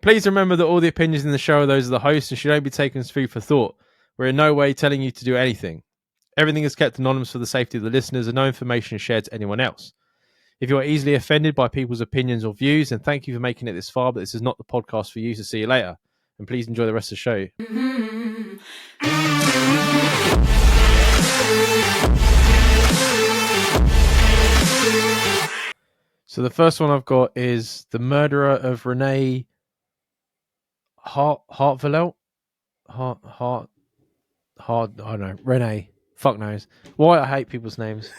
Please remember that all the opinions in the show are those of the host and should only be taken as food for thought. We're in no way telling you to do anything. Everything is kept anonymous for the safety of the listeners and no information is shared to anyone else. If you are easily offended by people's opinions or views, then thank you for making it this far, but this is not the podcast for you, so see you later. And please enjoy the rest of the show. So the first one I've got is The Murderer of Renée Hartevelt. I don't know. Renee. Fuck knows. Why I hate people's names.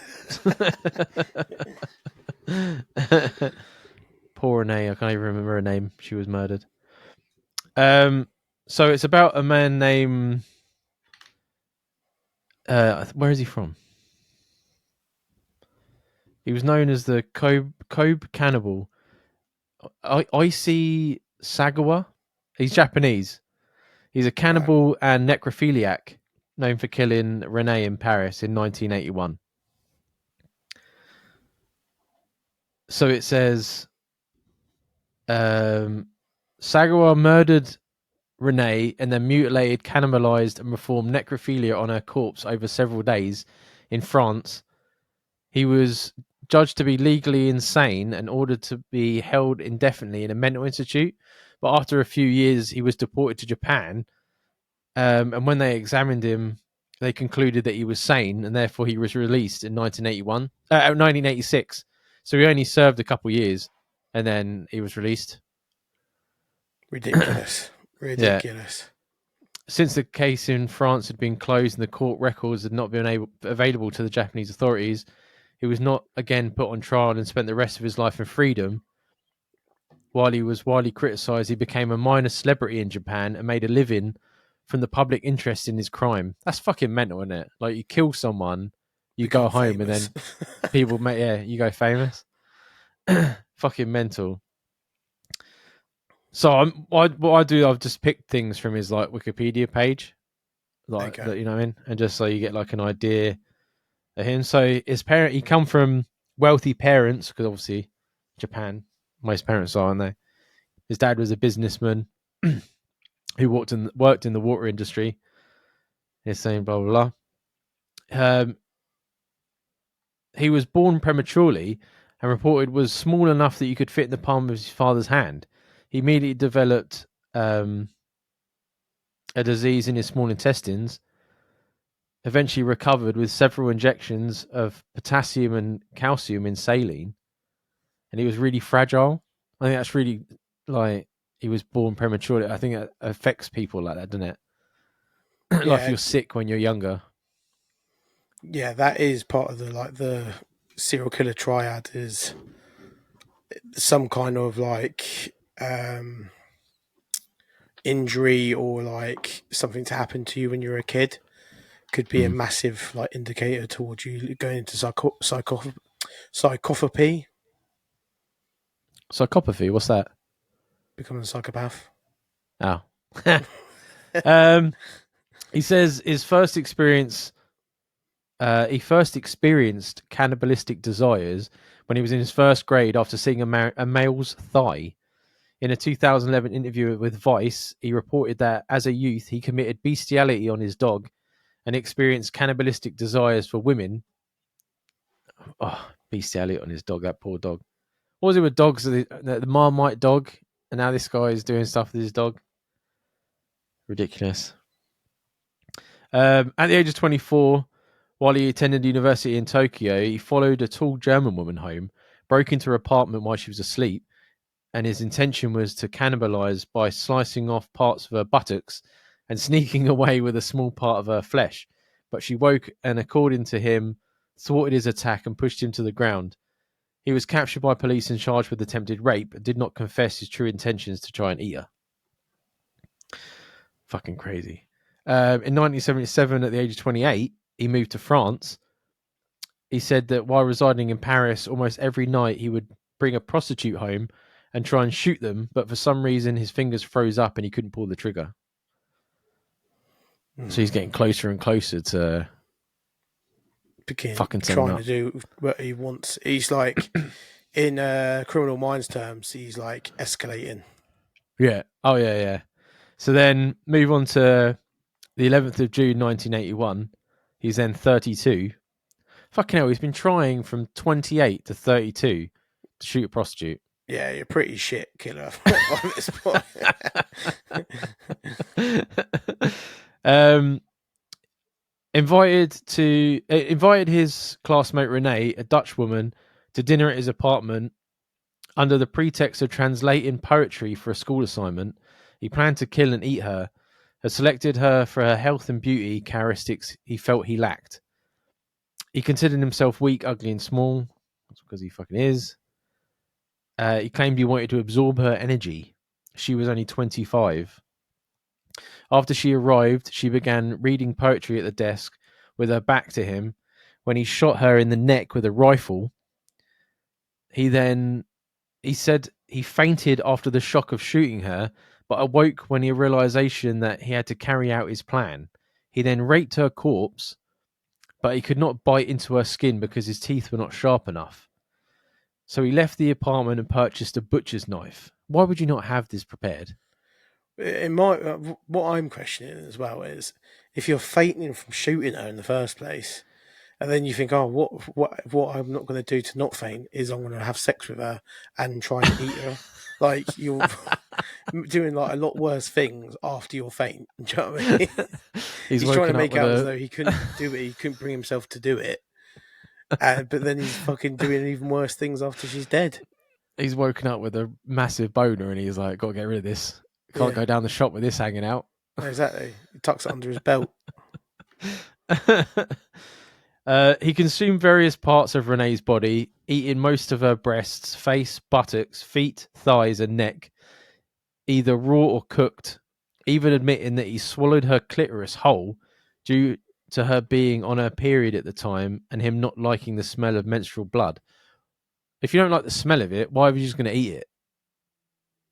Poor Renee. I can't even remember her name. She was murdered. So it's about a man named... where is he from? He was known as the Kobe Cannibal. Issei Sagawa. He's Japanese. He's a cannibal and necrophiliac, known for killing Renee in Paris in 1981. So it says, Sagawa murdered Renee and then mutilated, cannibalized, and performed necrophilia on her corpse over several days in France. He was judged to be legally insane and ordered to be held indefinitely in a mental institute. But after a few years, he was deported to Japan. And when they examined him, they concluded that he was sane, and therefore he was released in 1986. So he only served a couple years, and then he was released. Ridiculous. Yeah. Since the case in France had been closed and the court records had not been available to the Japanese authorities, he was not again put on trial and spent the rest of his life in freedom. While he was widely criticised, he became a minor celebrity in Japan and made a living from the public interest in his crime. That's fucking mental, isn't it? Like, you kill someone, you go home, famous. And then people you go famous. Fucking mental. So what I do, I've just picked things from his like Wikipedia page, like that, you know what I mean, and just so you get like an idea of him. So his parent, he come from wealthy parents because obviously Japan, most parents are, aren't they? His dad was a businessman who worked in the water industry. He's saying blah blah blah. He was born prematurely and reported was small enough that you could fit in the palm of his father's hand. He immediately developed a disease in his small intestines, eventually recovered with several injections of potassium and calcium in saline, and he was really fragile. I think that's really, like, he was born prematurely. I think it affects people like that, doesn't it? Like, if you're sick when you're younger. Yeah, that is part of the serial killer triad, is some kind of like injury or like something to happen to you when you're a kid could be a massive like indicator towards you going into psychopathy. Psychopathy? What's that? Becoming a psychopath. Oh. He says his first experience. He first experienced cannibalistic desires when he was in his first grade after seeing a male's thigh. In a 2011 interview with Vice, he reported that as a youth, he committed bestiality on his dog and experienced cannibalistic desires for women. Oh, bestiality on his dog, that poor dog. What was it with dogs? The Marmite dog, and now this guy is doing stuff with his dog. Ridiculous. At the age of 24, while he attended university in Tokyo, he followed a tall German woman home, broke into her apartment while she was asleep, and his intention was to cannibalize by slicing off parts of her buttocks and sneaking away with a small part of her flesh. But she woke and, according to him, thwarted his attack and pushed him to the ground. He was captured by police and charged with attempted rape and did not confess his true intentions to try and eat her. Fucking crazy. In 1977, at the age of 28, he moved to France. He said that while residing in Paris, almost every night he would bring a prostitute home and try and shoot them, but for some reason his fingers froze up and he couldn't pull the trigger. So he's getting closer and closer to fucking trying to do what he wants. He's like, in Criminal Minds terms, he's like escalating. Yeah. Oh, yeah. So then move on to the 11th of June, 1981. He's then 32. Fucking hell, he's been trying from 28 to 32 to shoot a prostitute. Yeah, you're pretty shit killer by this point. um, invited his classmate Renee, a Dutch woman, to dinner at his apartment under the pretext of translating poetry for a school assignment. He planned to kill and eat her. Had selected her for her health and beauty characteristics he felt he lacked. He considered himself weak, ugly, and small. That's because he fucking is. He claimed he wanted to absorb her energy. She was only 25. After she arrived, she began reading poetry at the desk with her back to him. When he shot her in the neck with a rifle, he said he fainted after the shock of shooting her, but awoke when he realization that he had to carry out his plan. He then raped her corpse, but he could not bite into her skin because his teeth were not sharp enough. So he left the apartment and purchased a butcher's knife. Why would you not have this prepared? What I'm questioning as well is if you're fainting from shooting her in the first place, and then you think, oh, what I'm not going to do to not faint is I'm going to have sex with her and try and eat her. Like you're doing like a lot worse things after you're faint. Do you know what I mean? He's trying to make out as though he couldn't do it. He couldn't bring himself to do it. But then he's fucking doing even worse things after she's dead. He's woken up with a massive boner and he's like, got to get rid of this. Can't go down the shop with this hanging out. Exactly. He tucks it under his belt. He consumed various parts of Renee's body, eating most of her breasts, face, buttocks, feet, thighs, and neck, either raw or cooked, even admitting that he swallowed her clitoris whole due to her being on her period at the time and him not liking the smell of menstrual blood. If you don't like the smell of it, why are you just going to eat it?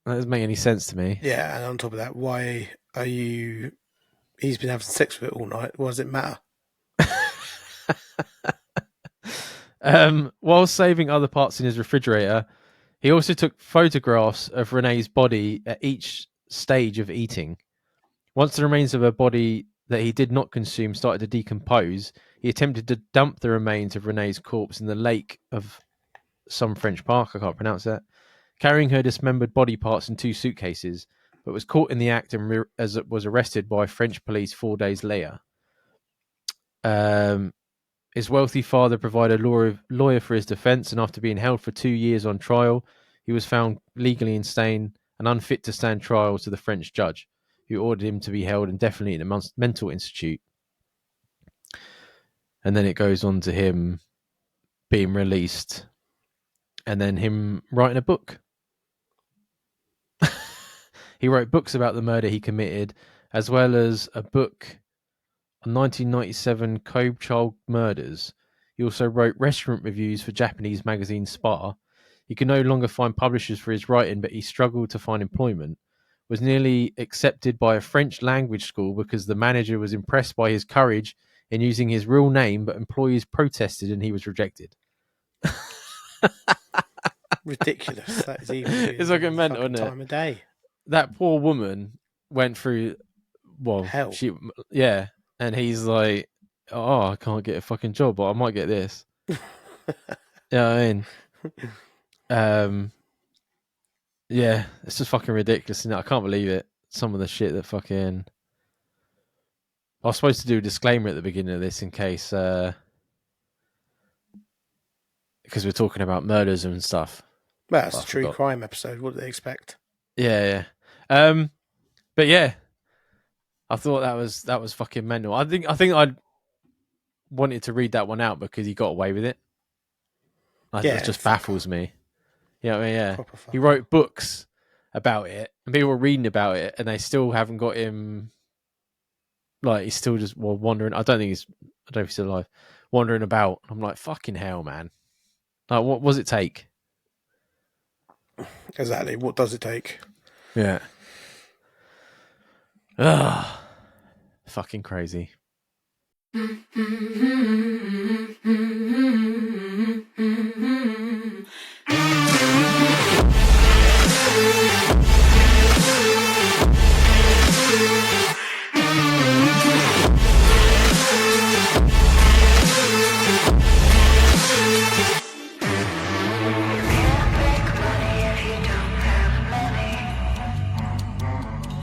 That doesn't make any sense to me. Yeah, and on top of that, why are you... He's been having sex with it all night. What does it matter? While saving other parts in his refrigerator, he also took photographs of Renee's body at each stage of eating. Once the remains of her body that he did not consume started to decompose, he attempted to dump the remains of Renee's corpse in the lake of some French park, I can't pronounce that, carrying her dismembered body parts in 2 suitcases, but was caught in the act and was arrested by French police 4 days later. His wealthy father provided a lawyer for his defense, and after being held for 2 years on trial, he was found legally insane and unfit to stand trial to the French judge, who ordered him to be held indefinitely in a mental institute. And then it goes on to him being released, and then him writing a book. He wrote books about the murder he committed, as well as a book on 1997 Kobe child murders. He also wrote restaurant reviews for Japanese magazine Spa. He could no longer find publishers for his writing, but he struggled to find employment. Was nearly accepted by a French language school because the manager was impressed by his courage in using his real name, but employees protested and he was rejected. Ridiculous. That is even It's like a mental, isn't it? Time of day. That poor woman went through, well, hell. And he's like, oh, I can't get a fucking job, but I might get this. Yeah, I mean, yeah, it's just fucking ridiculous, isn't it? I can't believe it. Some of the shit that fucking... I was supposed to do a disclaimer at the beginning of this in case, because we're talking about murders and stuff. Well, it's a true crime episode. What do they expect? Yeah. But yeah, I thought that was fucking mental. I think I'd wanted to read that one out because he got away with it. It just baffles me. You know what I mean? Yeah. He wrote books about it and people were reading about it and they still haven't got him. Like, he's still just wandering. I don't know if he's still alive. Wandering about. I'm like, fucking hell, man. Like, what does it take? Exactly. What does it take? Yeah. Ugh. Fucking crazy.